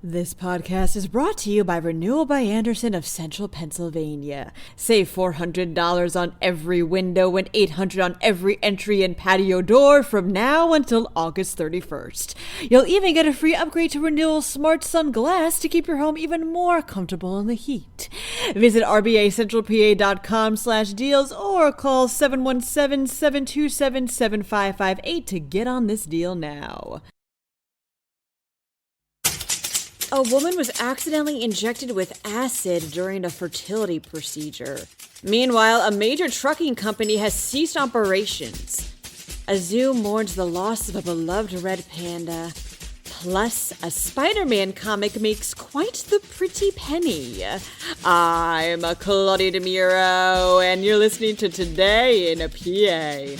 This podcast is brought to you by Renewal by Andersen of Central Pennsylvania. Save $400 on every window and $800 on every entry and patio door from now until August 31st. You'll even get a free upgrade to Renewal Smart Sun Glass to keep your home even more comfortable in the heat. Visit rbacentralpa.com/deals or call 717-727-7558 to get on this deal now. A woman was accidentally injected with acid during a fertility procedure. Meanwhile, a major trucking company has ceased operations. A zoo mourns the loss of a beloved red panda. Plus, a Spider-Man comic makes quite the pretty penny. I'm Claudia Dimuro, and you're listening to Today in a PA.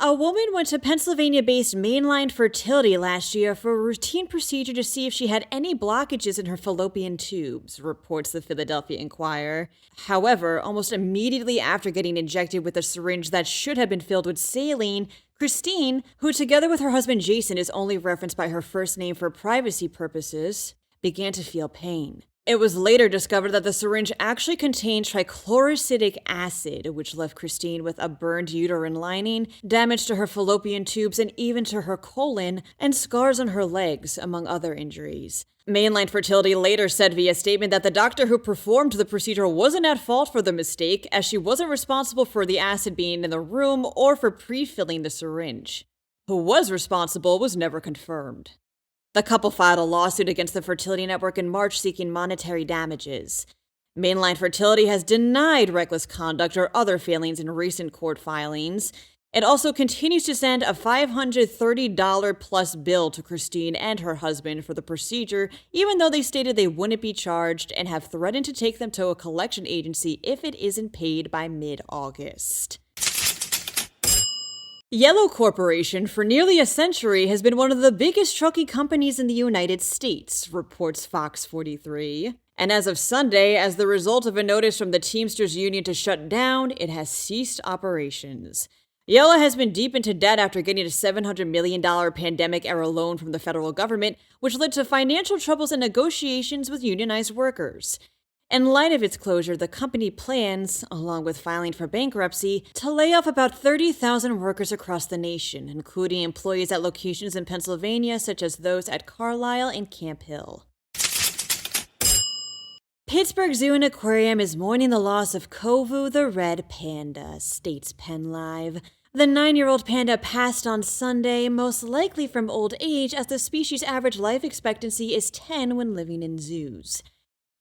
A woman went to Pennsylvania-based Mainline Fertility last year for a routine procedure to see if she had any blockages in her fallopian tubes, reports the Philadelphia Inquirer. However, almost immediately after getting injected with a syringe that should have been filled with saline, Christine, who together with her husband Jason is only referenced by her first name for privacy purposes, began to feel pain. It was later discovered that the syringe actually contained trichloroacidic acid, which left Christine with a burned uterine lining, damage to her fallopian tubes, and even to her colon, and scars on her legs, among other injuries. Mainline Fertility later said via statement that the doctor who performed the procedure wasn't at fault for the mistake, as she wasn't responsible for the acid being in the room or for pre-filling the syringe. Who was responsible was never confirmed. The couple filed a lawsuit against the fertility network in March seeking monetary damages. Mainline Fertility has denied reckless conduct or other failings in recent court filings. It also continues to send a $530 plus bill to Christine and her husband for the procedure, even though they stated they wouldn't be charged and have threatened to take them to a collection agency if it isn't paid by mid-August. Yellow Corporation, for nearly a century, has been one of the biggest trucking companies in the United States, reports Fox 43. And as of Sunday, as the result of a notice from the Teamsters Union to shut down, it has ceased operations. Yellow has been deep into debt after getting a $700 million pandemic-era loan from the federal government, which led to financial troubles and negotiations with unionized workers. In light of its closure, the company plans, along with filing for bankruptcy, to lay off about 30,000 workers across the nation, including employees at locations in Pennsylvania such as those at Carlisle and Camp Hill. Pittsburgh Zoo and Aquarium is mourning the loss of Kovu the red panda, states PennLive. The 9-year-old panda passed on Sunday, most likely from old age, as the species' average life expectancy is 10 when living in zoos.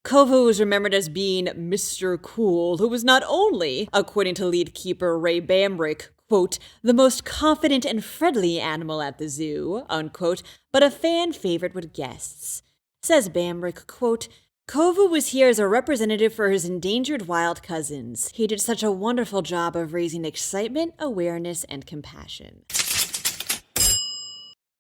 Kovu is remembered as being Mr. Cool, who was not only, according to lead keeper Ray Bamrick, quote, the most confident and friendly animal at the zoo, unquote, but a fan favorite with guests. Says Bamrick, quote, Kovu was here as a representative for his endangered wild cousins. He did such a wonderful job of raising excitement, awareness, and compassion.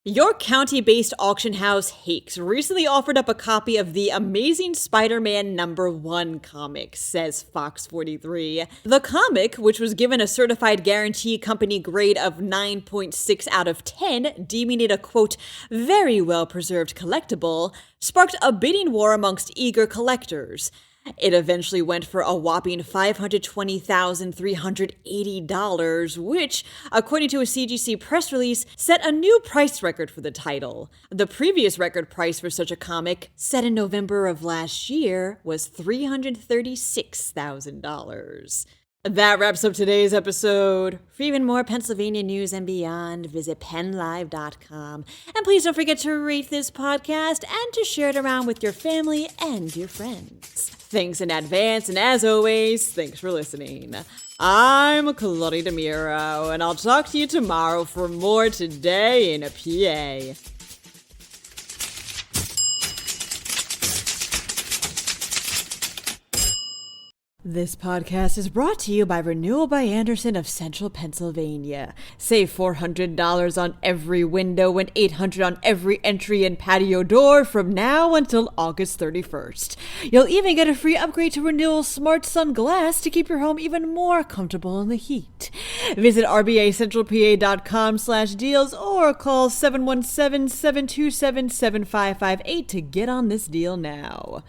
York County-based auction house Hakes recently offered up a copy of the Amazing Spider-Man #1 comic, says Fox 43. The comic, which was given a certified guarantee company grade of 9.6 out of 10, deeming it a, quote, very well-preserved collectible, sparked a bidding war amongst eager collectors. It eventually went for a whopping $520,380, which, according to a CGC press release, set a new price record for the title. The previous record price for such a comic, set in November of last year, was $336,000. That wraps up today's episode. For even more Pennsylvania news and beyond, visit PennLive.com. And please don't forget to rate this podcast and to share it around with your family and your friends. Thanks in advance, and as always, thanks for listening. I'm Claudia Dimuro, and I'll talk to you tomorrow for more Today in a PA. This podcast is brought to you by Renewal by Andersen of Central Pennsylvania. Save $400 on every window and $800 on every entry and patio door from now until August 31st. You'll even get a free upgrade to Renewal Smart Sun Glass to keep your home even more comfortable in the heat. Visit rbacentralpa.com/deals or call 717-727-7558 to get on this deal now.